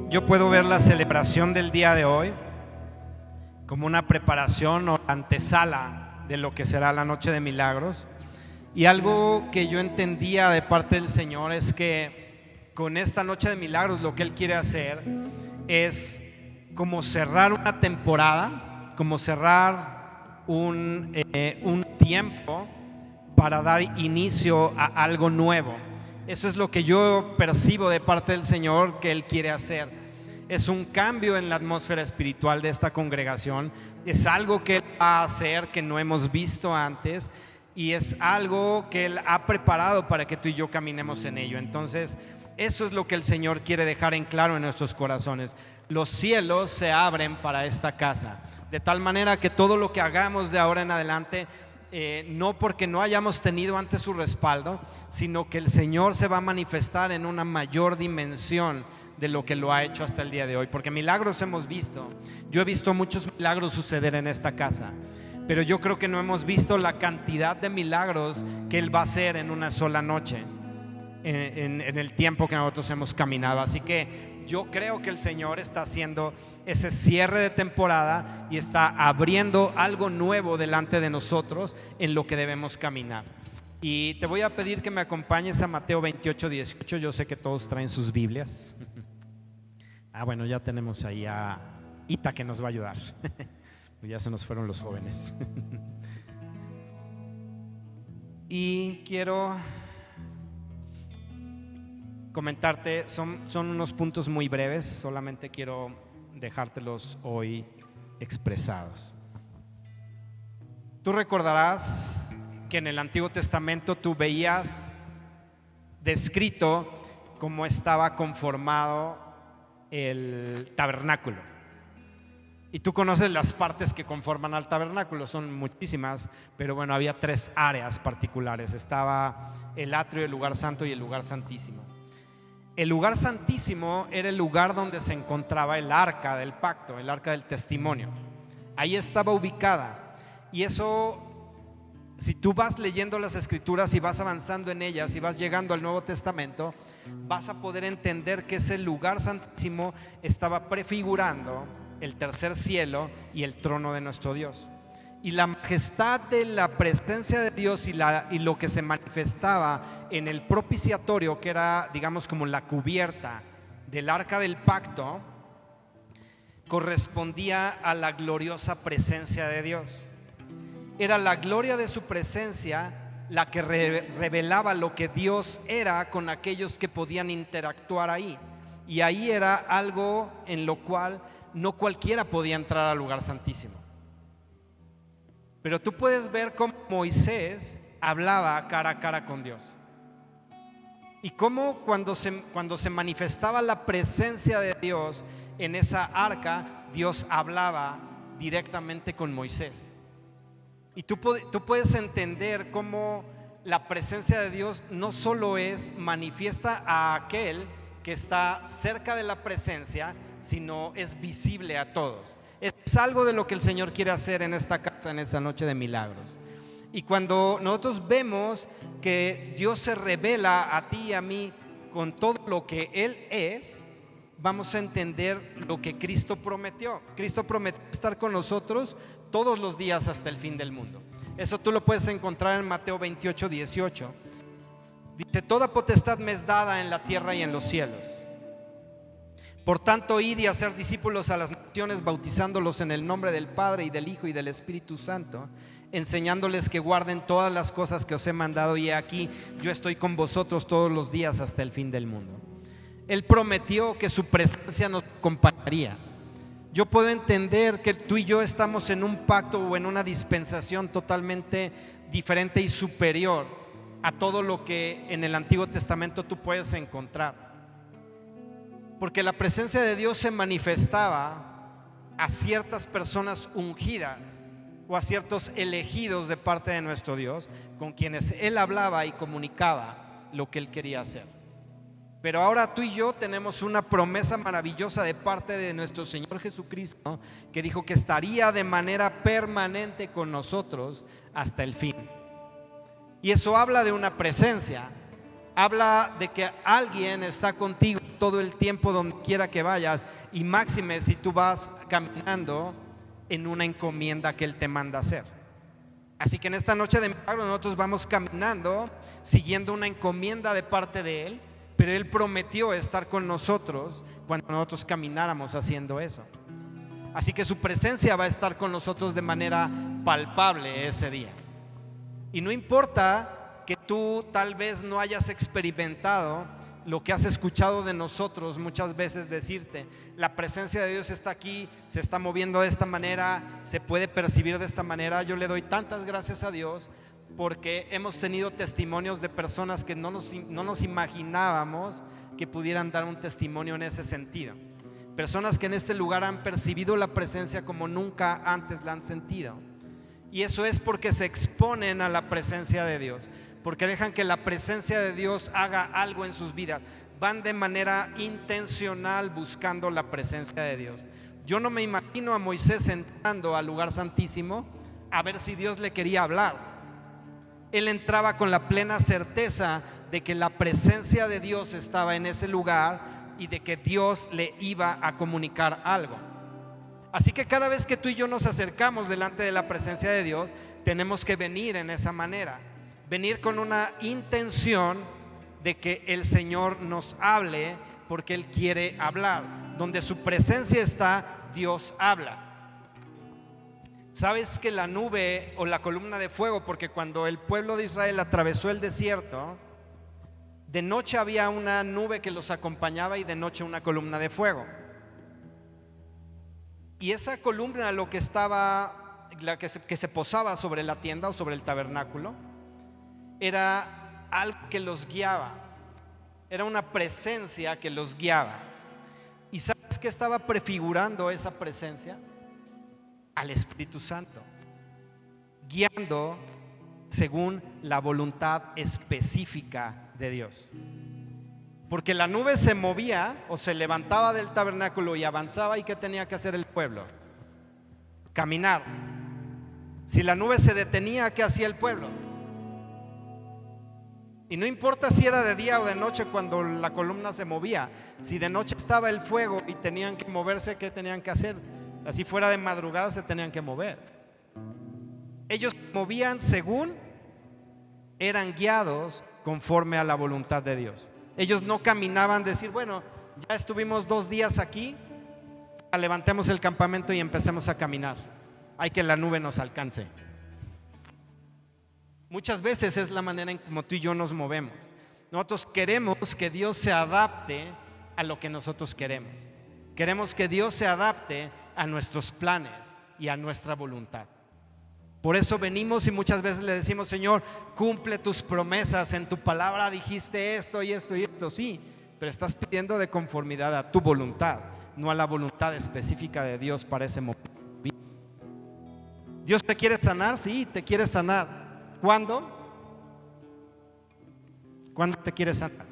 Yo puedo ver la celebración del día de hoy como una preparación o antesala de lo que será la Noche de Milagros. Y algo que yo entendía de parte del Señor es que con esta Noche de Milagros lo que Él quiere hacer es como cerrar una temporada, como cerrar un tiempo para dar inicio a algo nuevo. Eso es lo que yo percibo de parte del Señor que Él quiere hacer. Es un cambio en la atmósfera espiritual de esta congregación. Es algo que Él va a hacer que no hemos visto antes, y es algo que Él ha preparado para que tú y yo caminemos en ello. Entonces, eso es lo que el Señor quiere dejar en claro en nuestros corazones. Los cielos se abren para esta casa, de tal manera que todo lo que hagamos de ahora en adelante, no porque no hayamos tenido antes su respaldo, sino que el Señor se va a manifestar en una mayor dimensión de lo que lo ha hecho hasta el día de hoy. Porque milagros hemos visto. Yo he visto muchos milagros suceder en esta casa, pero yo creo que no hemos visto la cantidad de milagros que Él va a hacer en una sola noche, en el tiempo que nosotros hemos caminado. Así que yo creo que el Señor está haciendo ese cierre de temporada y está abriendo algo nuevo delante de nosotros en lo que debemos caminar. Y te voy a pedir que me acompañes a Mateo 28:18. Yo sé que todos traen sus Biblias. Bueno, ya tenemos ahí a Ita que nos va a ayudar. Ya se nos fueron los jóvenes. Y quiero comentarte, son unos puntos muy breves, solamente quiero dejártelos hoy expresados. Tú recordarás que en el Antiguo Testamento tú veías descrito cómo estaba conformado el tabernáculo. Y tú conoces las partes que conforman al tabernáculo, son muchísimas, pero bueno, había 3 áreas particulares. Estaba el atrio, el lugar santo y el lugar santísimo. El lugar santísimo era el lugar donde se encontraba el arca del pacto, el arca del testimonio. Ahí estaba ubicada. Y eso, si tú vas leyendo las escrituras y vas avanzando en ellas y vas llegando al Nuevo Testamento, vas a poder entender que ese lugar santísimo estaba prefigurando el tercer cielo y el trono de nuestro Dios. Y la majestad de la presencia de Dios y lo que se manifestaba en el propiciatorio, que era, digamos, como la cubierta del arca del pacto, correspondía a la gloriosa presencia de Dios. Era la gloria de su presencia la que revelaba lo que Dios era con aquellos que podían interactuar ahí. Y ahí era algo en lo cual no cualquiera podía entrar al lugar santísimo. Pero tú puedes ver cómo Moisés hablaba cara a cara con Dios, y cómo cuando se manifestaba la presencia de Dios en esa arca, Dios hablaba directamente con Moisés. Y tú puedes entender cómo la presencia de Dios no solo es manifiesta a aquel que está cerca de la presencia, sino es visible a todos. Es algo de lo que el Señor quiere hacer en esta casa, en esta noche de milagros. Y cuando nosotros vemos que Dios se revela a ti y a mí con todo lo que Él es, vamos a entender lo que Cristo prometió. Cristo prometió estar con nosotros todos los días hasta el fin del mundo. Eso tú lo puedes encontrar en Mateo 28:18. Dice: toda potestad me es dada en la tierra y en los cielos. Por tanto, id y hacer discípulos a las naciones, bautizándolos en el nombre del Padre y del Hijo y del Espíritu Santo, enseñándoles que guarden todas las cosas que os he mandado, y aquí yo estoy con vosotros todos los días hasta el fin del mundo. Él prometió que su presencia nos acompañaría. Yo puedo entender que tú y yo estamos en un pacto o en una dispensación totalmente diferente y superior a todo lo que en el Antiguo Testamento tú puedes encontrar. Porque la presencia de Dios se manifestaba a ciertas personas ungidas o a ciertos elegidos de parte de nuestro Dios, con quienes Él hablaba y comunicaba lo que Él quería hacer. Pero ahora tú y yo tenemos una promesa maravillosa de parte de nuestro Señor Jesucristo, que dijo que estaría de manera permanente con nosotros hasta el fin. Y eso habla de una presencia, habla de que alguien está contigo todo el tiempo donde quiera que vayas, y máxime si tú vas caminando en una encomienda que Él te manda hacer. Así que en esta noche de milagro nosotros vamos caminando siguiendo una encomienda de parte de Él, pero Él prometió estar con nosotros cuando nosotros camináramos haciendo eso. Así que su presencia va a estar con nosotros de manera palpable ese día. Y no importa que tú tal vez no hayas experimentado lo que has escuchado de nosotros muchas veces decirte, la presencia de Dios está aquí, se está moviendo de esta manera, se puede percibir de esta manera. Yo le doy tantas gracias a Dios porque hemos tenido testimonios de personas que no nos imaginábamos que pudieran dar un testimonio en ese sentido. Personas que en este lugar han percibido la presencia como nunca antes la han sentido. Y eso es porque se exponen a la presencia de Dios, porque dejan que la presencia de Dios haga algo en sus vidas. Van de manera intencional buscando la presencia de Dios. Yo no me imagino a Moisés entrando al lugar santísimo a ver si Dios le quería hablar. Él entraba con la plena certeza de que la presencia de Dios estaba en ese lugar y de que Dios le iba a comunicar algo. Así que cada vez que tú y yo nos acercamos delante de la presencia de Dios, tenemos que venir en esa manera, venir con una intención de que el Señor nos hable, porque Él quiere hablar. Donde su presencia está, Dios habla. ¿Sabes que la nube o la columna de fuego, porque cuando el pueblo de Israel atravesó el desierto, de noche había una nube que los acompañaba y de noche una columna de fuego? Y esa columna lo que estaba, que se posaba sobre la tienda o sobre el tabernáculo, era algo que los guiaba, era una presencia que los guiaba. ¿Y sabes qué estaba prefigurando esa presencia? Al Espíritu Santo, guiando según la voluntad específica de Dios. Porque la nube se movía o se levantaba del tabernáculo y avanzaba, ¿y qué tenía que hacer el pueblo? Caminar. Si la nube se detenía, ¿qué hacía el pueblo? Y no importa si era de día o de noche cuando la columna se movía. Si de noche estaba el fuego y tenían que moverse, ¿qué tenían que hacer? Así fuera de madrugada se tenían que mover. Ellos movían según eran guiados conforme a la voluntad de Dios. Ellos no caminaban decir, bueno, ya estuvimos 2 días aquí, levantemos el campamento y empecemos a caminar. Hay que la nube nos alcance. Muchas veces es la manera en como tú y yo nos movemos. Nosotros queremos que Dios se adapte a lo que nosotros queremos. Queremos que Dios se adapte a nuestros planes y a nuestra voluntad. Por eso venimos y muchas veces le decimos, Señor, cumple tus promesas, en tu palabra dijiste esto y esto y esto, sí, pero estás pidiendo de conformidad a tu voluntad, no a la voluntad específica de Dios para ese momento. ¿Dios te quiere sanar? Sí, te quiere sanar. ¿Cuándo? ¿Cuándo te quiere sanar?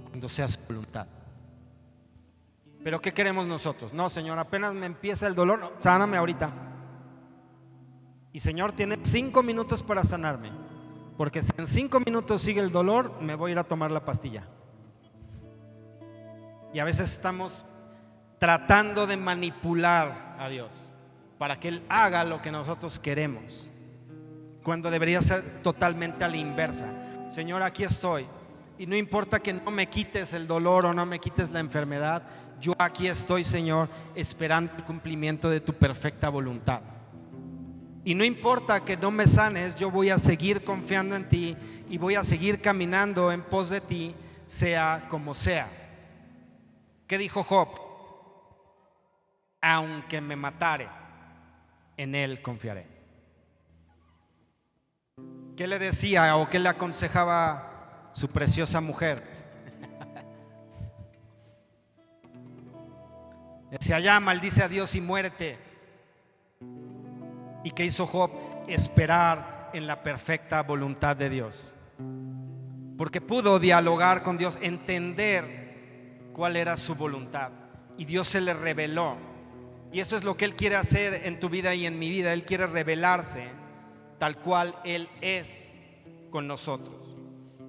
Cuando sea su voluntad. Pero ¿qué queremos nosotros? No, Señor, apenas me empieza el dolor, no, sáname ahorita. Y Señor, tiene 5 minutos para sanarme, porque si en 5 minutos sigue el dolor, me voy a ir a tomar la pastilla. Y a veces estamos tratando de manipular a Dios para que Él haga lo que nosotros queremos, cuando debería ser totalmente a la inversa. Señor, aquí estoy, y no importa que no me quites el dolor o no me quites la enfermedad, yo aquí estoy, Señor, esperando el cumplimiento de tu perfecta voluntad. Y no importa que no me sanes, yo voy a seguir confiando en ti y voy a seguir caminando en pos de ti, sea como sea. ¿Qué dijo Job? Aunque me matare, en él confiaré. ¿Qué le decía o qué le aconsejaba su preciosa mujer? Decía, ya maldice a Dios y muérete. ¿Y qué hizo Job? Esperar en la perfecta voluntad de Dios, porque pudo dialogar con Dios, entender cuál era su voluntad, y Dios se le reveló. Y eso es lo que Él quiere hacer en tu vida y en mi vida. Él quiere revelarse tal cual Él es, con nosotros.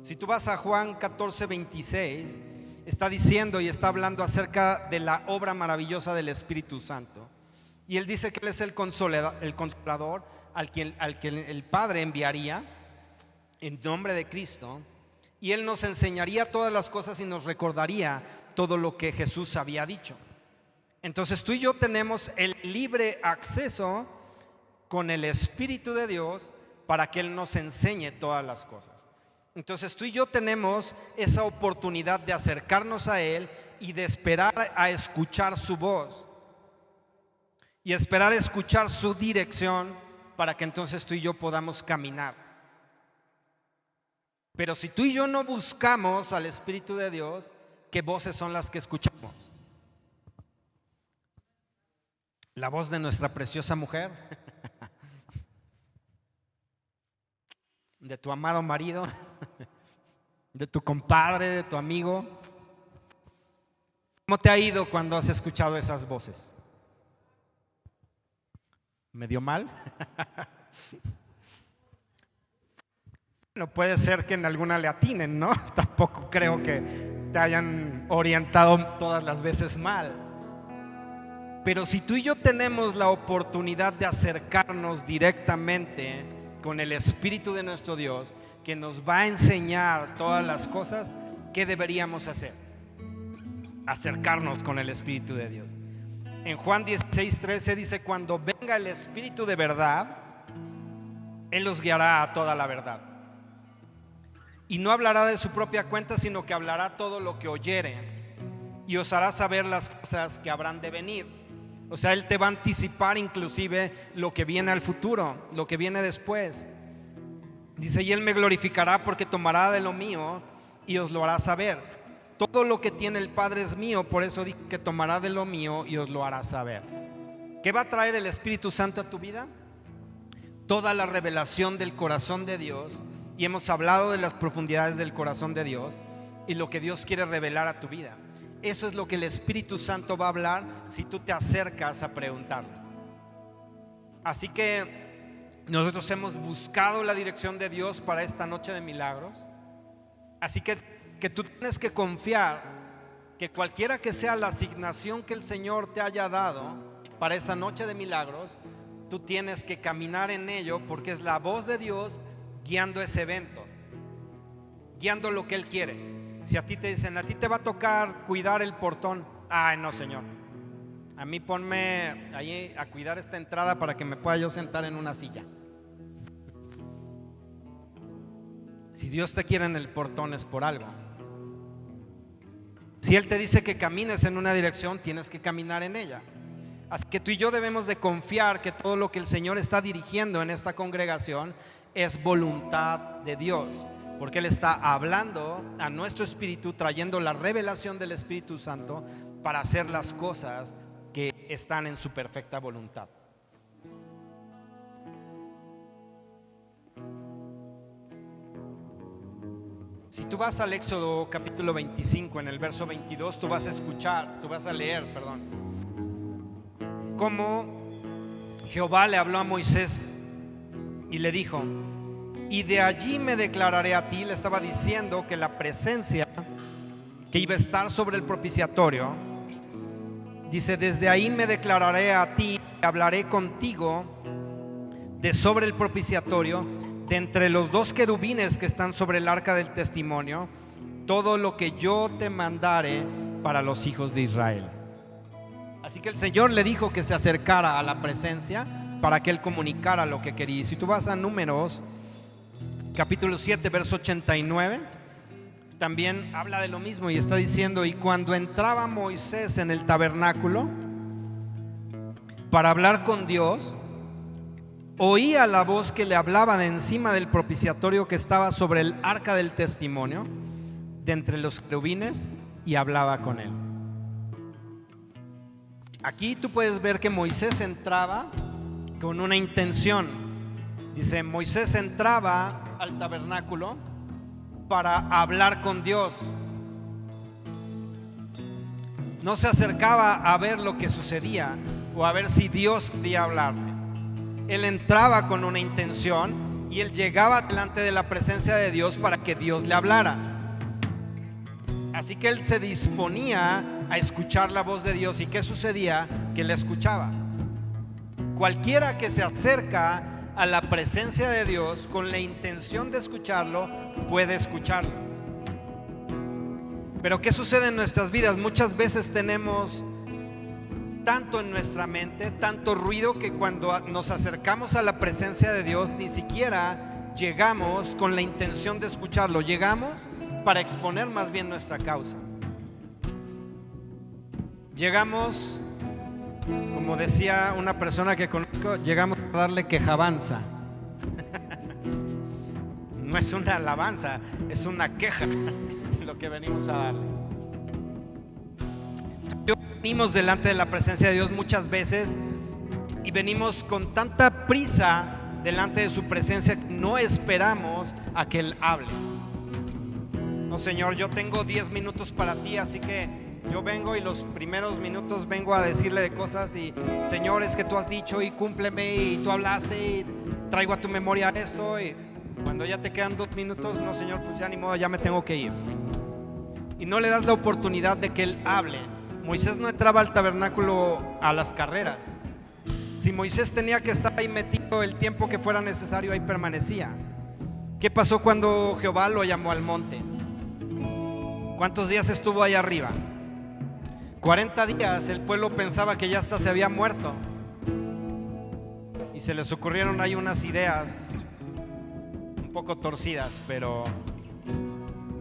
Si tú vas a Juan 14:26, está diciendo y está hablando acerca de la obra maravillosa del Espíritu Santo. Y él dice que él es el consolador al que el Padre enviaría en nombre de Cristo, y él nos enseñaría todas las cosas y nos recordaría todo lo que Jesús había dicho. Entonces tú y yo tenemos el libre acceso con el Espíritu de Dios para que Él nos enseñe todas las cosas. Entonces tú y yo tenemos esa oportunidad de acercarnos a Él y de esperar a escuchar su voz y esperar a escuchar su dirección para que entonces tú y yo podamos caminar. Pero si tú y yo no buscamos al Espíritu de Dios, ¿qué voces son las que escuchamos? La voz de nuestra preciosa mujer, de tu amado marido, de tu compadre, de tu amigo. ¿Cómo te ha ido cuando has escuchado esas voces? ¿Medio mal? No puede ser que en alguna le atinen, ¿no? Tampoco creo que te hayan orientado todas las veces mal. Pero si tú y yo tenemos la oportunidad de acercarnos directamente con el Espíritu de nuestro Dios, que nos va a enseñar todas las cosas, ¿qué deberíamos hacer? Acercarnos con el Espíritu de Dios. En Juan 16:13 dice: cuando venga el Espíritu de verdad, Él los guiará a toda la verdad. Y no hablará de su propia cuenta, sino que hablará todo lo que oyere y os hará saber las cosas que habrán de venir. O sea, Él te va a anticipar inclusive lo que viene al futuro, lo que viene después. Dice: y Él me glorificará porque tomará de lo mío y os lo hará saber. Todo lo que tiene el Padre es mío, por eso dice que tomará de lo mío y os lo hará saber. ¿Qué va a traer el Espíritu Santo a tu vida? Toda la revelación del corazón de Dios. Y hemos hablado de las profundidades del corazón de Dios y lo que Dios quiere revelar a tu vida. Eso es lo que el Espíritu Santo va a hablar si tú te acercas a preguntarle. Así que nosotros hemos buscado la dirección de Dios para esta noche de milagros. Así que tú tienes que confiar que cualquiera que sea la asignación que el Señor te haya dado para esa noche de milagros, tú tienes que caminar en ello, porque es la voz de Dios guiando ese evento, guiando lo que Él quiere. Si a ti te dicen: a ti te va a tocar cuidar el portón, ay no, Señor, a mí ponme ahí a cuidar esta entrada para que me pueda yo sentar en una silla. Si Dios te quiere en el portón es por algo. Si Él te dice que camines en una dirección, tienes que caminar en ella. Así que tú y yo debemos de confiar que todo lo que el Señor está dirigiendo en esta congregación es voluntad de Dios, porque Él está hablando a nuestro espíritu, trayendo la revelación del Espíritu Santo para hacer las cosas que están en su perfecta voluntad. Si tú vas al Éxodo capítulo 25, en el verso 22, tú vas a leer, cómo Jehová le habló a Moisés y le dijo: y de allí me declararé a ti. Le estaba diciendo que la presencia que iba a estar sobre el propiciatorio, dice: desde ahí me declararé a ti, hablaré contigo de sobre el propiciatorio, de entre los dos querubines que están sobre el arca del testimonio, todo lo que yo te mandare para los hijos de Israel. Así que el Señor le dijo que se acercara a la presencia para que Él comunicara lo que quería. Y si tú vas a Números capítulo 7, verso 89, también habla de lo mismo y está diciendo: y cuando entraba Moisés en el tabernáculo para hablar con Dios, oía la voz que le hablaba de encima del propiciatorio que estaba sobre el arca del testimonio, de entre los querubines, y hablaba con él. Aquí tú puedes ver que Moisés entraba con una intención. Dice: Moisés entraba al tabernáculo para hablar con Dios. No se acercaba a ver lo que sucedía o a ver si Dios quería hablarle. Él entraba con una intención y él llegaba delante de la presencia de Dios para que Dios le hablara. Así que él se disponía a escuchar la voz de Dios. ¿Y qué sucedía? Que le escuchaba. Cualquiera que se acerca a la presencia de Dios con la intención de escucharlo, puede escucharlo. Pero ¿qué sucede en nuestras vidas? Muchas veces tenemos tanto en nuestra mente, tanto ruido, que cuando nos acercamos a la presencia de Dios ni siquiera llegamos con la intención de escucharlo. Llegamos para exponer más bien nuestra causa. Llegamos, como decía una persona que conozco, llegamos a darle quejabanza. No es una alabanza, es una queja lo que venimos a darle. Venimos delante de la presencia de Dios muchas veces y venimos con tanta prisa delante de su presencia que no esperamos a que Él hable. No, Señor, yo tengo 10 minutos para ti, así que yo vengo y los primeros minutos vengo a decirle de cosas y Señor, es que tú has dicho y cúmpleme y tú hablaste y traigo a tu memoria esto, y cuando ya te quedan 2 minutos, no, Señor, pues ya ni modo, ya me tengo que ir. Y no le das la oportunidad de que Él hable. Moisés no entraba al tabernáculo a las carreras. Si Moisés tenía que estar ahí metido el tiempo que fuera necesario, ahí permanecía. ¿Qué pasó cuando Jehová lo llamó al monte? ¿Cuántos días estuvo ahí arriba? 40 días. El pueblo pensaba que ya hasta se había muerto y se les ocurrieron ahí unas ideas un poco torcidas, pero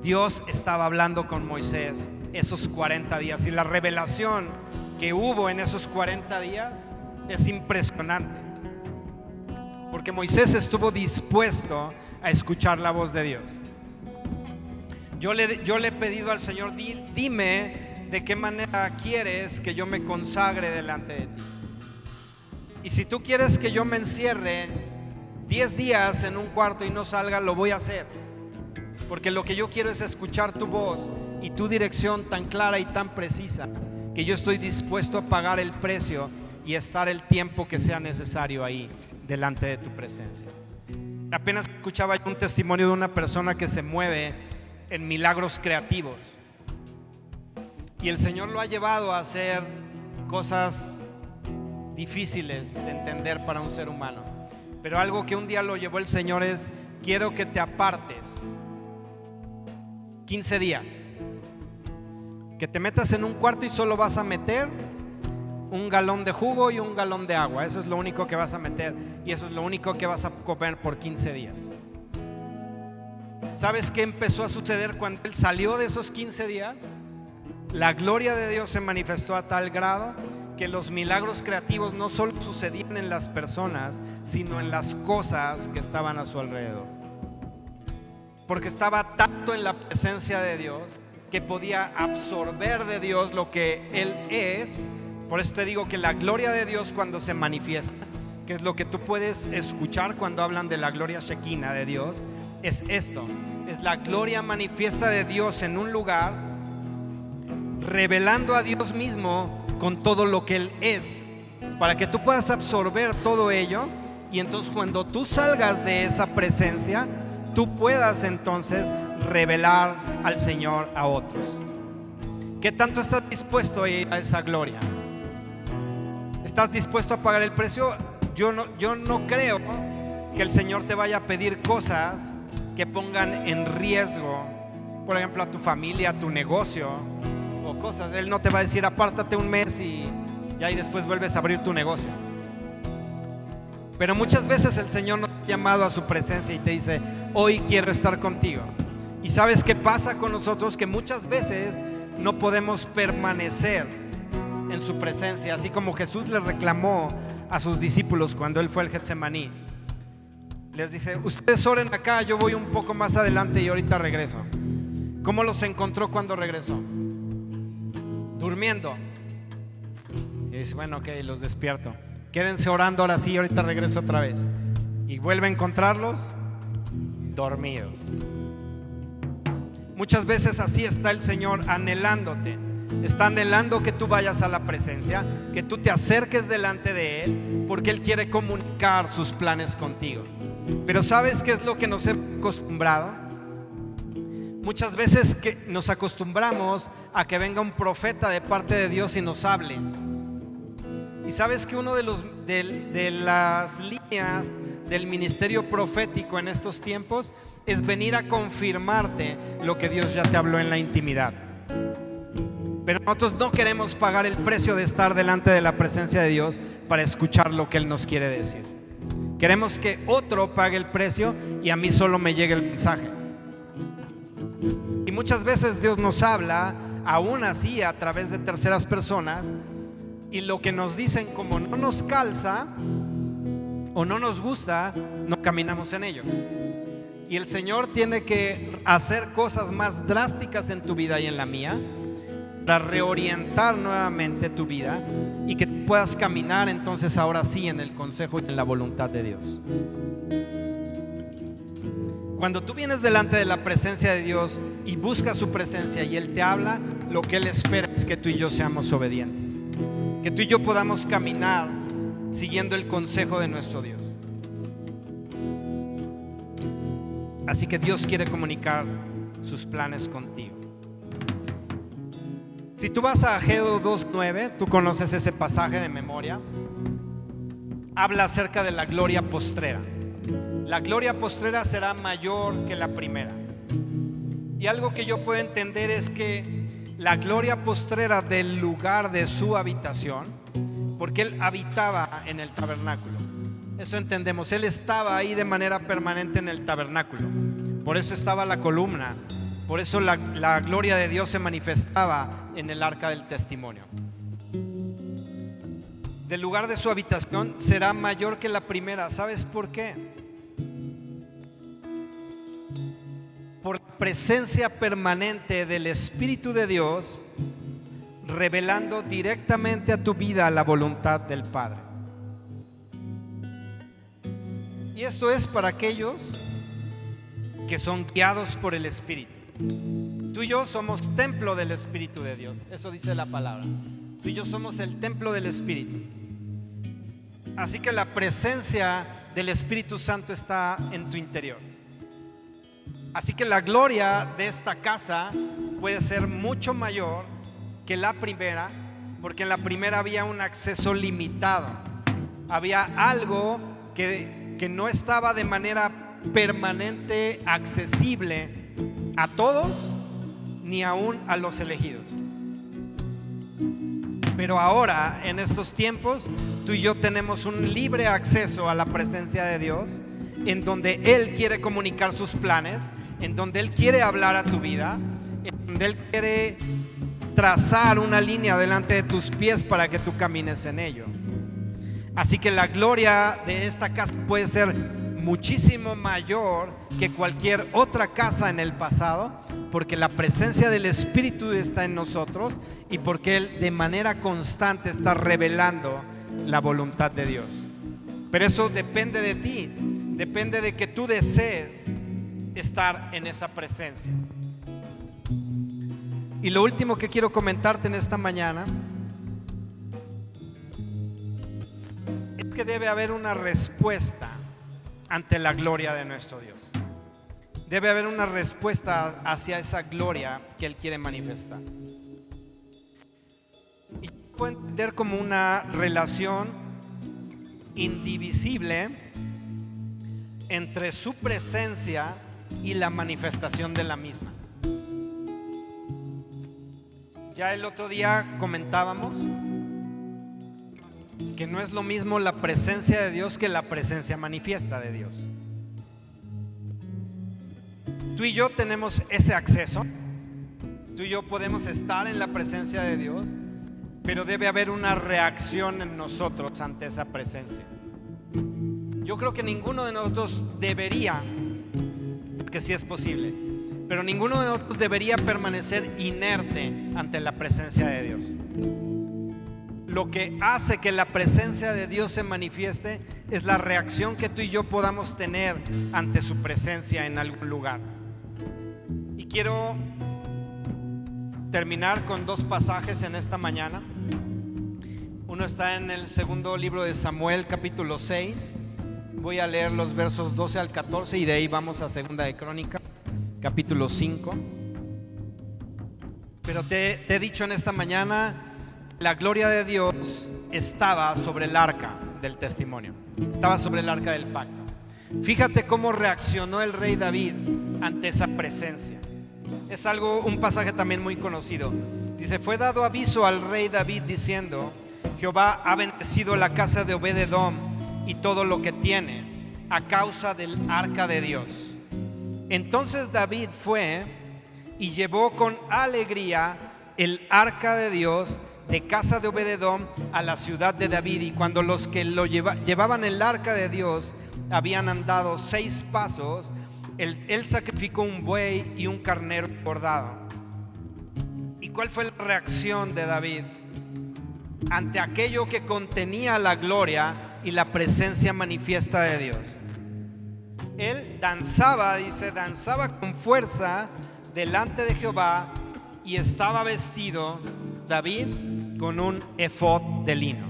Dios estaba hablando con Moisés esos 40 días, y la revelación que hubo en esos 40 días es impresionante, porque Moisés estuvo dispuesto a escuchar la voz de Dios. Yo le he pedido al Señor, dime de qué manera quieres que yo me consagre delante de ti. Y si tú quieres que yo me encierre 10 días en un cuarto y no salga, lo voy a hacer, porque lo que yo quiero es escuchar tu voz y tu dirección tan clara y tan precisa, que yo estoy dispuesto a pagar el precio y estar el tiempo que sea necesario ahí delante de tu presencia. Apenas escuchaba yo un testimonio de una persona que se mueve en milagros creativos, y el Señor lo ha llevado a hacer cosas difíciles de entender para un ser humano. Pero algo que un día lo llevó el Señor es: quiero que te apartes 15 días, que te metas en un cuarto y solo vas a meter un galón de jugo y un galón de agua. Eso es lo único que vas a meter, y eso es lo único que vas a comer por 15 días. ¿Sabes qué empezó a suceder cuando él salió de esos 15 días? La gloria de Dios se manifestó a tal grado que los milagros creativos no solo sucedían en las personas, sino en las cosas que estaban a su alrededor, porque estaba tanto en la presencia de Dios que podía absorber de Dios lo que Él es. Por eso te digo que la gloria de Dios, cuando se manifiesta, que es lo que tú puedes escuchar cuando hablan de la gloria Shekinah de Dios, es esto: es la gloria manifiesta de Dios en un lugar, revelando a Dios mismo con todo lo que Él es, para que tú puedas absorber todo ello, y entonces cuando tú salgas de esa presencia, tú puedas entonces revelar al Señor a otros. ¿Qué tanto estás dispuesto a ir a esa gloria? ¿Estás dispuesto a pagar el precio? Yo no creo que el Señor te vaya a pedir cosas que pongan en riesgo, por ejemplo, a tu familia, a tu negocio o cosas. Él no te va a decir apártate un mes y ahí después vuelves a abrir tu negocio. Pero muchas veces el Señor nos ha llamado a su presencia y te dice: hoy quiero estar contigo. Y ¿sabes qué pasa con nosotros? Que muchas veces no podemos permanecer en su presencia, así como Jesús le reclamó a sus discípulos cuando él fue al Getsemaní. Les dice: ustedes oren acá, yo voy un poco más adelante y ahorita regreso. ¿Cómo los encontró cuando regresó? Durmiendo. Y dice: bueno, ok, los despierto. Quédense orando ahora sí, ahorita regreso otra vez. Y vuelve a encontrarlos dormidos. Muchas veces así está el Señor anhelándote. Está anhelando que tú vayas a la presencia, que tú te acerques delante de Él, porque Él quiere comunicar sus planes contigo. Pero ¿sabes qué es lo que nos hemos acostumbrado? Muchas veces que nos acostumbramos a que venga un profeta de parte de Dios y nos hable. Y sabes que uno de las líneas del ministerio profético en estos tiempos es venir a confirmarte lo que Dios ya te habló en la intimidad. Pero nosotros no queremos pagar el precio de estar delante de la presencia de Dios para escuchar lo que Él nos quiere decir. Queremos que otro pague el precio y a mí solo me llegue el mensaje. Y muchas veces Dios nos habla aún así a través de terceras personas, y lo que nos dicen, como no nos calza o no nos gusta, no caminamos en ello. Y el Señor tiene que hacer cosas más drásticas en tu vida y en la mía para reorientar nuevamente tu vida y que puedas caminar entonces ahora sí en el consejo y en la voluntad de Dios. Cuando tú vienes delante de la presencia de Dios y buscas su presencia y Él te habla, lo que Él espera es que tú y yo seamos obedientes, que tú y yo podamos caminar siguiendo el consejo de nuestro Dios. Así que Dios quiere comunicar sus planes contigo. Si tú vas a Ageo 2:9, tú conoces ese pasaje de memoria. Habla acerca de la gloria postrera. La gloria postrera será mayor que la primera. Y algo que yo puedo entender es que la gloria postrera del lugar de su habitación, porque Él habitaba en el tabernáculo. Eso entendemos, Él estaba ahí de manera permanente en el tabernáculo. Por eso estaba la columna. Por eso la gloria de Dios se manifestaba en el arca del testimonio. Del lugar de su habitación será mayor que la primera. ¿Sabes por qué? Por la presencia permanente del Espíritu de Dios, revelando directamente a tu vida la voluntad del Padre. Y esto es para aquellos que son guiados por el Espíritu. Tú y yo somos templo del Espíritu de Dios. Eso dice la palabra. Tú y yo somos el templo del Espíritu. Así que la presencia del Espíritu Santo está en tu interior. Así que la gloria de esta casa puede ser mucho mayor que la primera, porque en la primera había un acceso limitado. Había algo que no estaba de manera permanente accesible a todos, ni aún a los elegidos. Pero ahora, en estos tiempos, tú y yo tenemos un libre acceso a la presencia de Dios, en donde Él quiere comunicar sus planes, en donde Él quiere hablar a tu vida, en donde Él quiere trazar una línea delante de tus pies para que tú camines en ello. Así que la gloria de esta casa puede ser muchísimo mayor que cualquier otra casa en el pasado, porque la presencia del Espíritu está en nosotros y porque Él de manera constante está revelando la voluntad de Dios. Pero eso depende de ti, depende de que tú desees estar en esa presencia. Y lo último que quiero comentarte en esta mañana es que debe haber una respuesta ante la gloria de nuestro Dios. Debe haber una respuesta hacia esa gloria que Él quiere manifestar. Y puedo entender como una relación indivisible entre su presencia y la manifestación de la misma. Ya el otro día comentábamos que no es lo mismo la presencia de Dios que la presencia manifiesta de Dios. Tú y yo tenemos ese acceso. Tú y yo podemos estar en la presencia de Dios, pero debe haber una reacción en nosotros ante esa presencia. Yo creo que ninguno de nosotros debería, que sí es posible, pero ninguno de nosotros debería permanecer inerte ante la presencia de Dios. Lo que hace que la presencia de Dios se manifieste es la reacción que tú y yo podamos tener ante su presencia en algún lugar. Y quiero terminar con dos pasajes en esta mañana. Uno está en el segundo libro de Samuel, capítulo 6. Voy a leer los versos 12 al 14 y de ahí vamos a Segunda de Crónicas, capítulo 5. Pero te he dicho en esta mañana, la gloria de Dios estaba sobre el arca del testimonio, estaba sobre el arca del pacto. Fíjate cómo reaccionó el rey David ante esa presencia. Es un pasaje también muy conocido. Dice: fue dado aviso al rey David diciendo: Jehová ha bendecido la casa de Obed-edom y todo lo que tiene a causa del arca de Dios. Entonces David fue y llevó con alegría el arca de Dios de casa de Obed-edom a la ciudad de David. Y cuando los que llevaban el arca de Dios habían andado 6 pasos, él sacrificó un buey y un carnero engordado. ¿Y cuál fue la reacción de David ante aquello que contenía la gloria y la presencia manifiesta de Dios? Él danzaba, dice, danzaba con fuerza delante de Jehová, y estaba vestido David con un efod de lino.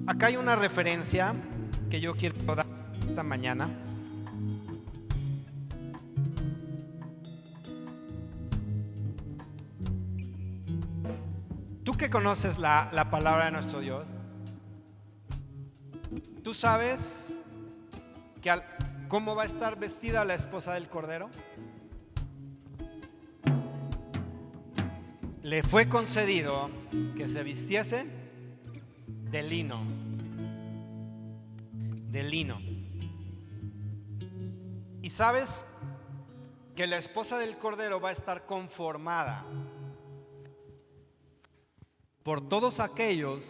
Acá hay una referencia que yo quiero dar esta mañana. Tú que conoces la palabra de nuestro Dios, ¿tú sabes cómo va a estar vestida la esposa del Cordero? Le fue concedido que se vistiese de lino. De lino. Y sabes que la esposa del Cordero va a estar conformada por todos aquellos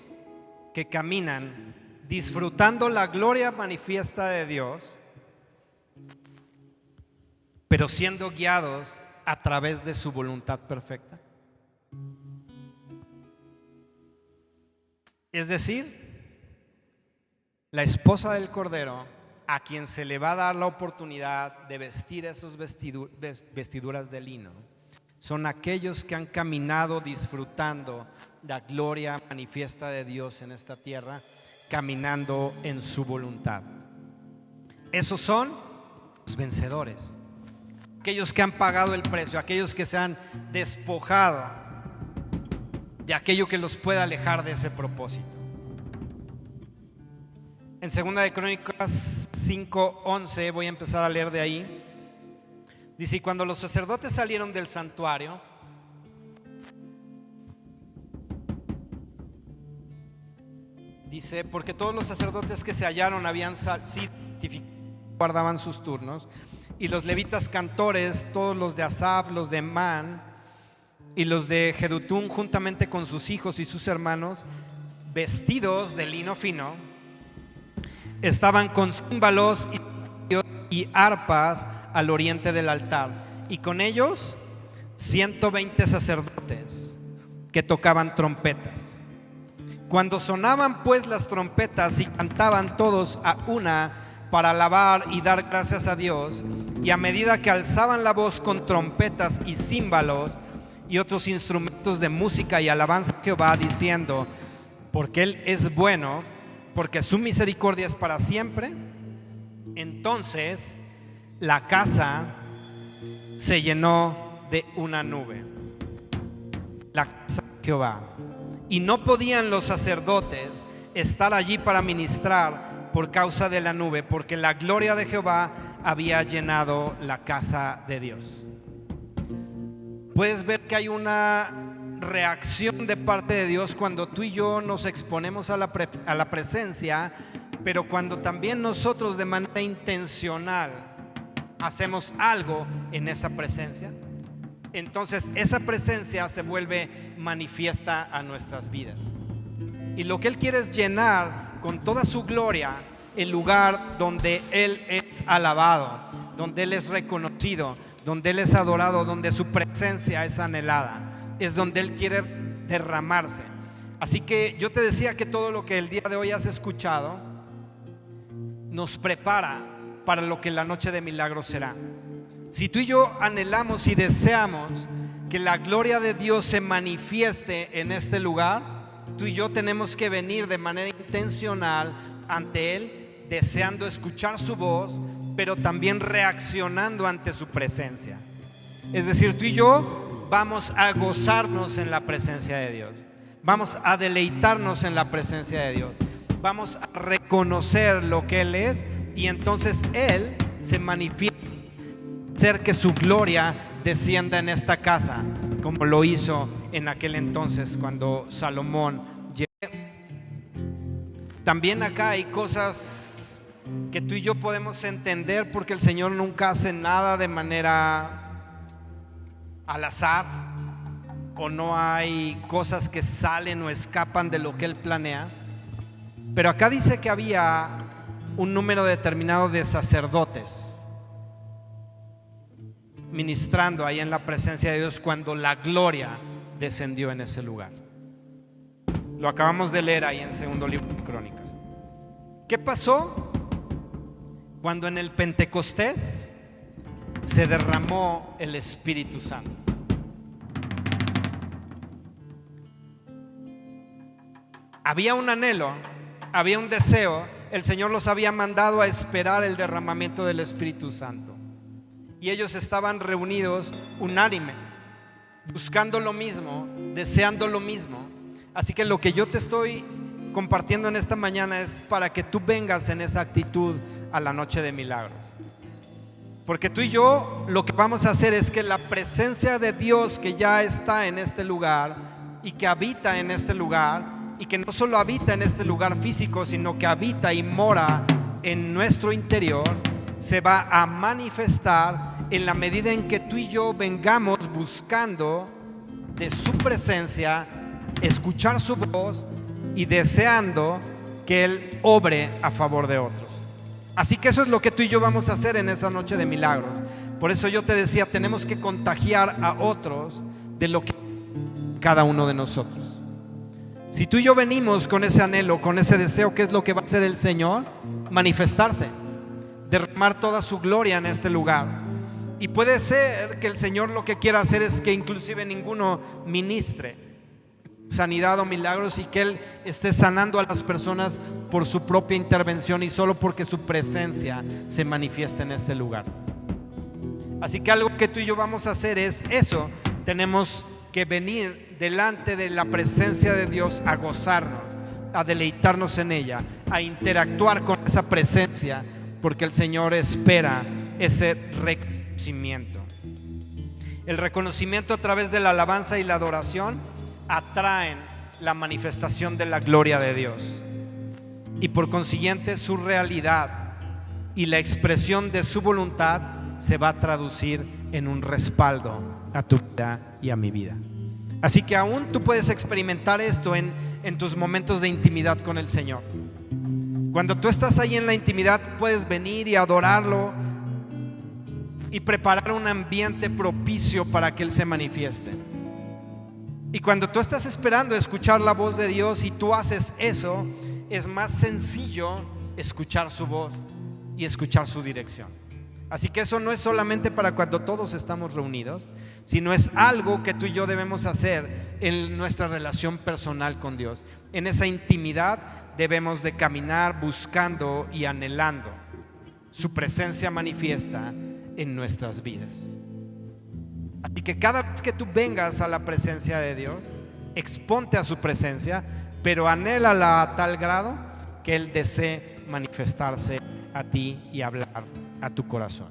que caminan disfrutando la gloria manifiesta de Dios, pero siendo guiados a través de su voluntad perfecta. Es decir, la esposa del Cordero, a quien se le va a dar la oportunidad de vestir esos vestiduras de lino, son aquellos que han caminado disfrutando la gloria manifiesta de Dios en esta tierra, caminando en su voluntad. Esos son los vencedores, aquellos que han pagado el precio, aquellos que se han despojado de aquello que los pueda alejar de ese propósito. En Segunda de Crónicas 5:11, voy a empezar a leer de ahí. Dice: y cuando los sacerdotes salieron del santuario, dice, porque todos los sacerdotes que se hallaron habían sido guardaban sus turnos, y los levitas cantores, todos los de Asaf, los de Emán y los de Jedutún, juntamente con sus hijos y sus hermanos, vestidos de lino fino, estaban con címbalos y arpas al oriente del altar, y con ellos 120 sacerdotes que tocaban trompetas. Cuando sonaban pues las trompetas y cantaban todos a una para alabar y dar gracias a Dios, y a medida que alzaban la voz con trompetas y címbalos y otros instrumentos de música y alabanza a Jehová, diciendo: porque Él es bueno, porque su misericordia es para siempre, entonces la casa se llenó de una nube, la casa de Jehová, y no podían los sacerdotes estar allí para ministrar por causa de la nube, porque la gloria de Jehová había llenado la casa de Dios. Puedes ver que hay una reacción de parte de Dios cuando tú y yo nos exponemos a la presencia, pero cuando también nosotros de manera intencional hacemos algo en esa presencia, entonces esa presencia se vuelve manifiesta a nuestras vidas. Y lo que Él quiere es llenar con toda su gloria el lugar donde Él es alabado, donde Él es reconocido, donde Él es adorado, donde su presencia es anhelada. Es donde Él quiere derramarse. Así que yo te decía que todo lo que el día de hoy has escuchado nos prepara para lo que la noche de milagros será. Si tú y yo anhelamos y deseamos que la gloria de Dios se manifieste en este lugar, tú y yo tenemos que venir de manera intencional ante Él, deseando escuchar su voz, pero también reaccionando ante su presencia. Es decir, tú y yo vamos a gozarnos en la presencia de Dios, vamos a deleitarnos en la presencia de Dios, vamos a reconocer lo que Él es, y entonces Él se manifiesta, hacer que su gloria descienda en esta casa, como lo hizo en aquel entonces cuando Salomón llegó. También acá hay cosas que tú y yo podemos entender, porque el Señor nunca hace nada de manera al azar, o no hay cosas que salen o escapan de lo que Él planea. Pero acá dice que había un número determinado de sacerdotes ministrando ahí en la presencia de Dios cuando la gloria descendió en ese lugar. Lo acabamos de leer ahí en segundo libro de Crónicas. ¿Qué pasó cuando en el Pentecostés se derramó el Espíritu Santo? Había un anhelo, había un deseo. El Señor los había mandado a esperar el derramamiento del Espíritu Santo, y ellos estaban reunidos unánimes, buscando lo mismo, deseando lo mismo. Así que lo que yo te estoy compartiendo en esta mañana es para que tú vengas en esa actitud a la noche de milagros. Porque tú y yo lo que vamos a hacer es que la presencia de Dios que ya está en este lugar y que habita en este lugar, y que no solo habita en este lugar físico, sino que habita y mora en nuestro interior, se va a manifestar en la medida en que tú y yo vengamos buscando de su presencia, escuchar su voz y deseando que Él obre a favor de otros. Así que eso es lo que tú y yo vamos a hacer en esa noche de milagros. Por eso yo te decía, tenemos que contagiar a otros de lo que cada uno de nosotros. Si tú y yo venimos con ese anhelo, con ese deseo, ¿qué es lo que va a hacer el Señor? Manifestarse, derramar toda su gloria en este lugar. Y puede ser que el Señor lo que quiera hacer es que inclusive ninguno ministre sanidad o milagros, y que Él esté sanando a las personas por su propia intervención y solo porque su presencia se manifiesta en este lugar. Así que algo que tú y yo vamos a hacer es eso. Tenemos que venir delante de la presencia de Dios a gozarnos, a deleitarnos en ella, a interactuar con esa presencia, porque el Señor espera ese reconocimiento. El reconocimiento a través de la alabanza y la adoración atraen la manifestación de la gloria de Dios, y por consiguiente su realidad y la expresión de su voluntad se va a traducir en un respaldo a tu vida y a mi vida. Así que aún tú puedes experimentar esto en tus momentos de intimidad con el Señor. Cuando tú estás ahí en la intimidad, puedes venir y adorarlo y preparar un ambiente propicio para que Él se manifieste. Y cuando tú estás esperando escuchar la voz de Dios y tú haces eso, es más sencillo escuchar su voz y escuchar su dirección. Así que eso no es solamente para cuando todos estamos reunidos, sino es algo que tú y yo debemos hacer en nuestra relación personal con Dios. En esa intimidad debemos de caminar buscando y anhelando su presencia manifiesta en nuestras vidas. Así que cada vez que tú vengas a la presencia de Dios, exponte a su presencia, pero anhélala a tal grado que Él desee manifestarse a ti y hablar a tu corazón.